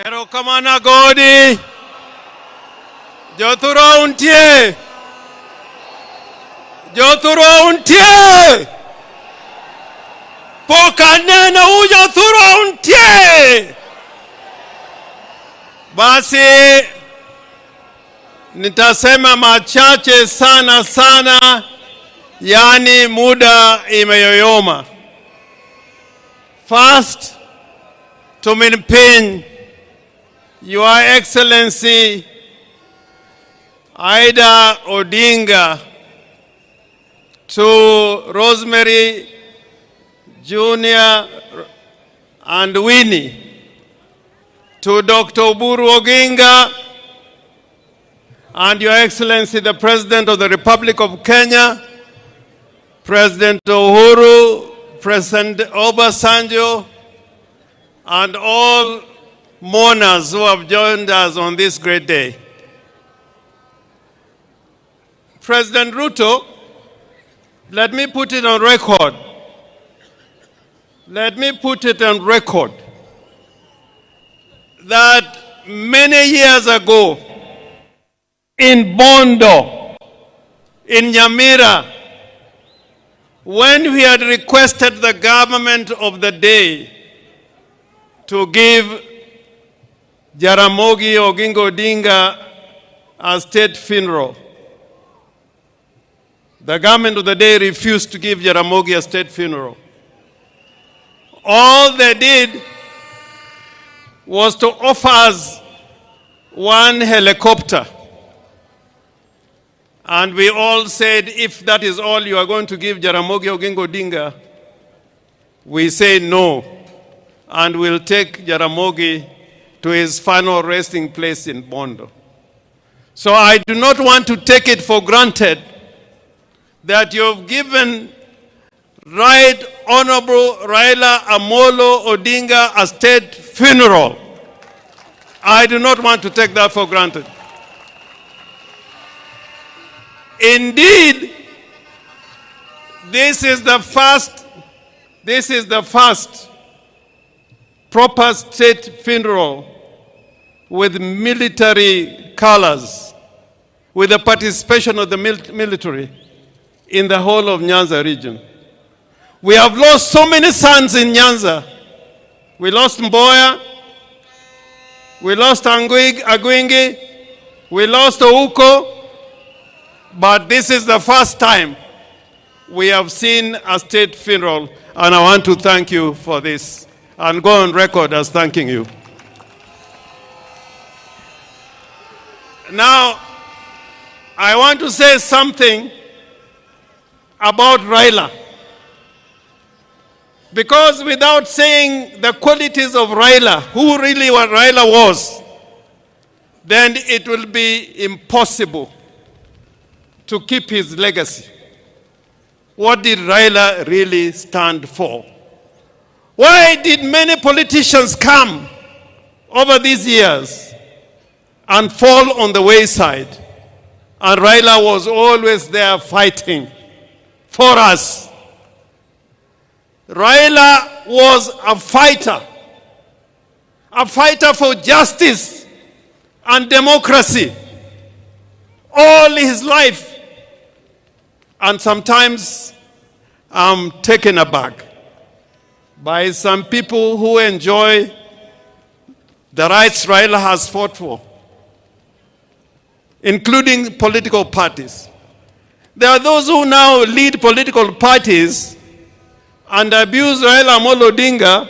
Erokamana Godi. Jothuro untie. Jothuro untie. Pokanena ujothuro untie. Basi nitasema machache sana, yani muda imeyoyoma. First, to maintain Your Excellency Aida Odinga, to Rosemary Jr. and Winnie, to Dr. Oburu Oginga, and Your Excellency the President of the Republic of Kenya, President Uhuru, President Obasanjo, and all mourners who have joined us on this great day. President Ruto, let me put it on record. Let me put it on record that many years ago in Bondo, in Nyamira, when we had requested the government of the day to give Jaramogi Oginga Odinga a state funeral, the government of the day refused to give Jaramogi a state funeral. All they did was to offer us one helicopter. And we all said, if that is all you are going to give Jaramogi Oginga Odinga, we say no. And we'll take Jaramogi to his final resting place in Bondo. So I do not want to take it for granted that you've given Right Honorable Raila Amolo Odinga a state funeral. I do not want to take that for granted. Indeed, this is the first proper state funeral with military colors, with the participation of the military in the whole of Nyanza region. We have lost so many sons in Nyanza. We lost Mboya, we lost Agwingi, we lost Ouko, but this is the first time we have seen a state funeral, and I want to thank you for this and go on record as thanking you. Now, I want to say something about Raila. Because without saying the qualities of Raila, who really what Raila was, then it will be impossible to keep his legacy. What did Raila really stand for? Why did many politicians come over these years and fall on the wayside? And Raila was always there fighting for us. Raila was a fighter for justice and democracy all his life. And sometimes I'm taken aback by some people who enjoy the rights Raila has fought for, including political parties. There are those who now lead political parties and abuse Raila Amolo Odinga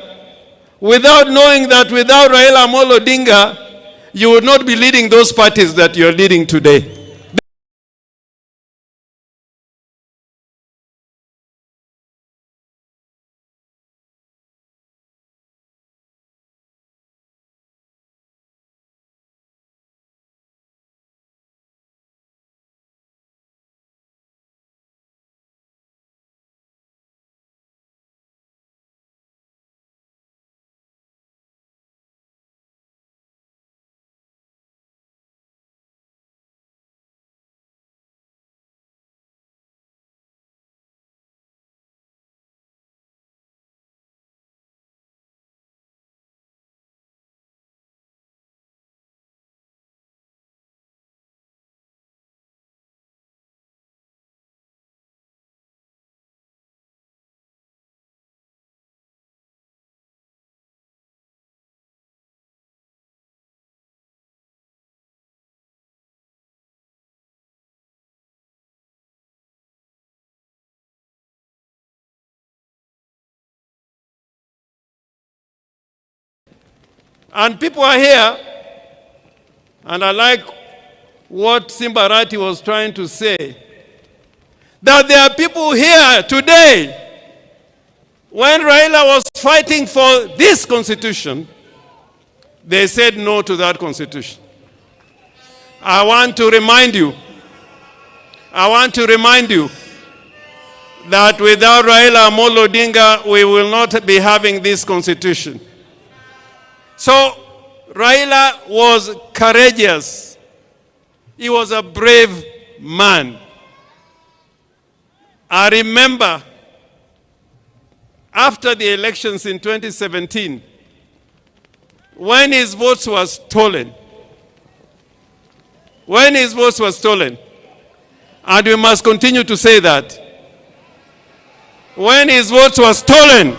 without knowing that without Raila Amolo Odinga, you would not be leading those parties that you're leading today. And people are here, and I like what Simbarati was trying to say, that there are people here today, when Raila was fighting for this constitution, they said no to that constitution. I want to remind you that without Raila Amolo Odinga, we will not be having this constitution. So Raila was courageous. He was a brave man. I remember after the elections in 2017, when his votes were stolen, and we must continue to say that, when his votes were stolen,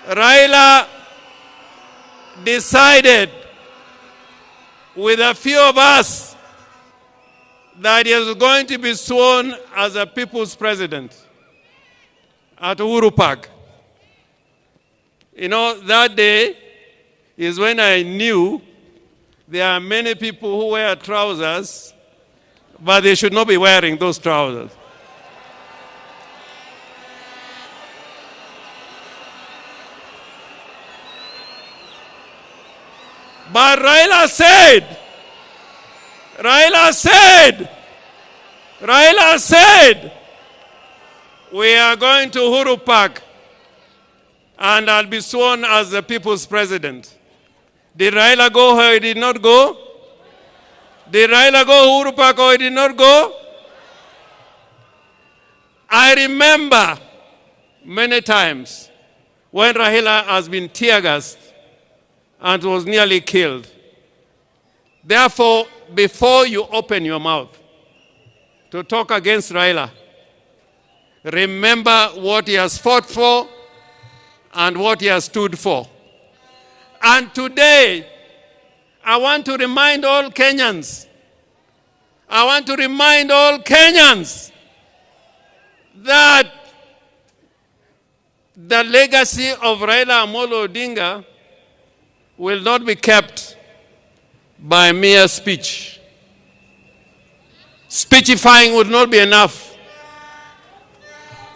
Raila decided with a few of us that he was going to be sworn as a people's president at Uhuru Park. You know, that day is when I knew there are many people who wear trousers, but they should not be wearing those trousers. But Raila said, we are going to Uhuru Park and I'll be sworn as the people's president. Did Raila go or he did not go? Did Raila go Uhuru Park or he did not go? I remember many times when Raila has been tear-gassed and was nearly killed. Therefore, before you open your mouth to talk against Raila, remember what he has fought for and what he has stood for. And today, I want to remind all Kenyans, that the legacy of Raila Amolo Odinga will not be kept by mere speech. Speechifying would not be enough.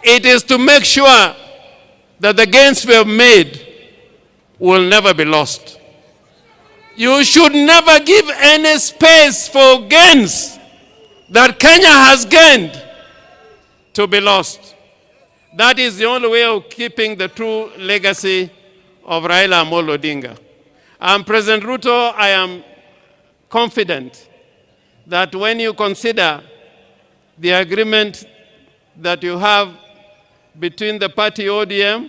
It is to make sure that the gains we have made will never be lost. You should never give any space for gains that Kenya has gained to be lost. That is the only way of keeping the true legacy of Raila Amolo Odinga. President Ruto, I am confident that when you consider the agreement that you have between the party ODM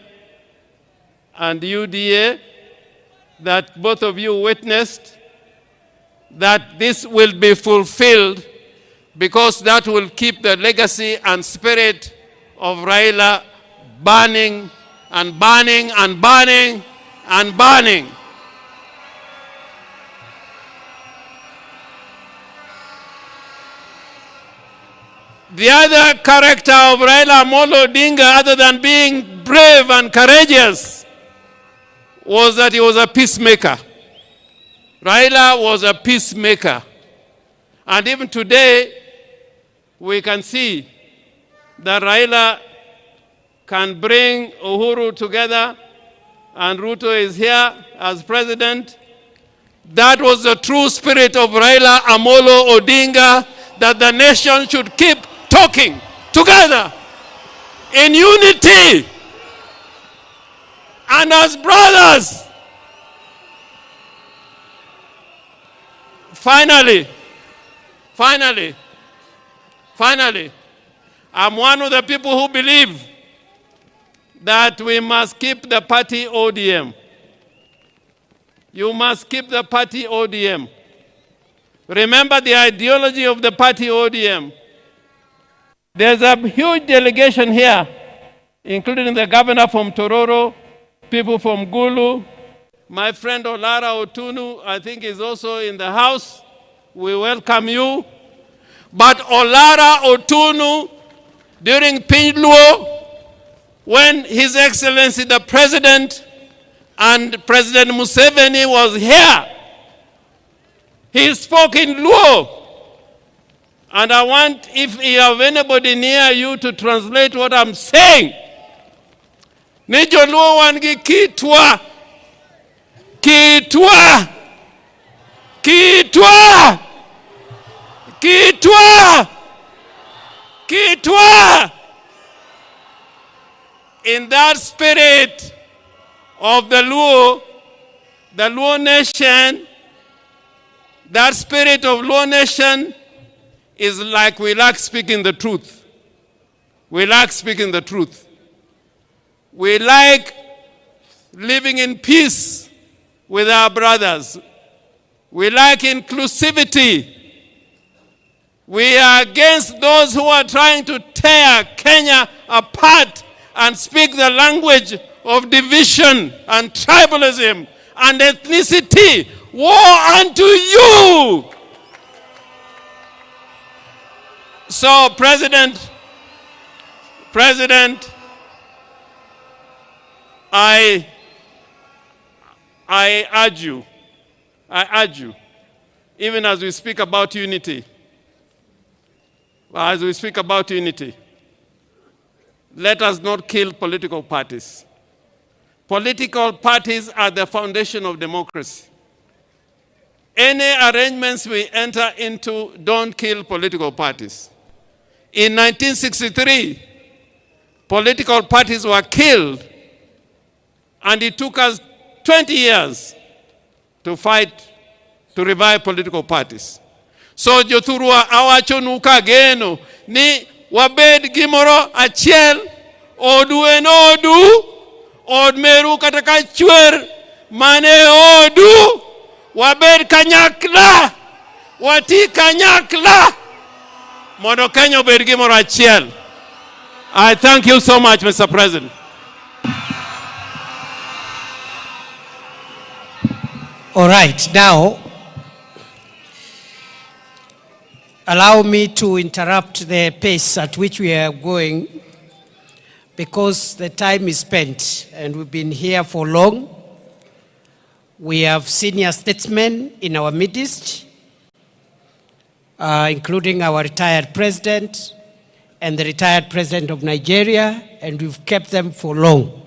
and UDA, that both of you witnessed, that this will be fulfilled, because that will keep the legacy and spirit of Raila burning and burning and burning and burning. The other character of Raila Amolo Odinga, other than being brave and courageous, was that he was a peacemaker. Raila was a peacemaker. And even today, we can see that Raila can bring Uhuru together, and Ruto is here as president. That was the true spirit of Raila Amolo Odinga, that the nation should keep talking together in unity and as brothers. Finally, I'm one of the people who believe that we must keep the party ODM. You must keep the party ODM. Remember the ideology of the party ODM. There's a huge delegation here, including the governor from Tororo, people from Gulu. My friend Olara Otunu, I think, is also in the house. We welcome you. But Olara Otunu, during Pinluo, when His Excellency the President and President Museveni was here, he spoke in Luo. And I want, if you have anybody near you, to translate what I'm saying. Nijo Luo wangi kitwa. Kitwa. Kitwa. Kitwa. Kitwa. In that spirit of the Luo nation, that spirit of Luo nation is like we like speaking the truth. We like speaking the truth. We like living in peace with our brothers. We like inclusivity. We are against those who are trying to tear Kenya apart and speak the language of division and tribalism and ethnicity. Woe unto you! So, President, I urge you, even as we speak about unity, let us not kill political parties. Political parties are the foundation of democracy. Any arrangements we enter into don't kill political parties. In 1963, political parties were killed, and it took us 20 years to fight to revive political parties. So jothurwa awachonuka geno ni wabed gimoro achiel, odu en odu, od meru kataka chwer mane odu, wabed kanyakla, wati kanyakla, mondo Kenya obed gimoro achiel. I thank you so much, Mr. President. All right, now, allow me to interrupt the pace at which we are going, because the time is spent and we've been here for long. We have senior statesmen in our midst, including our retired president and the retired president of Nigeria, and we've kept them for long.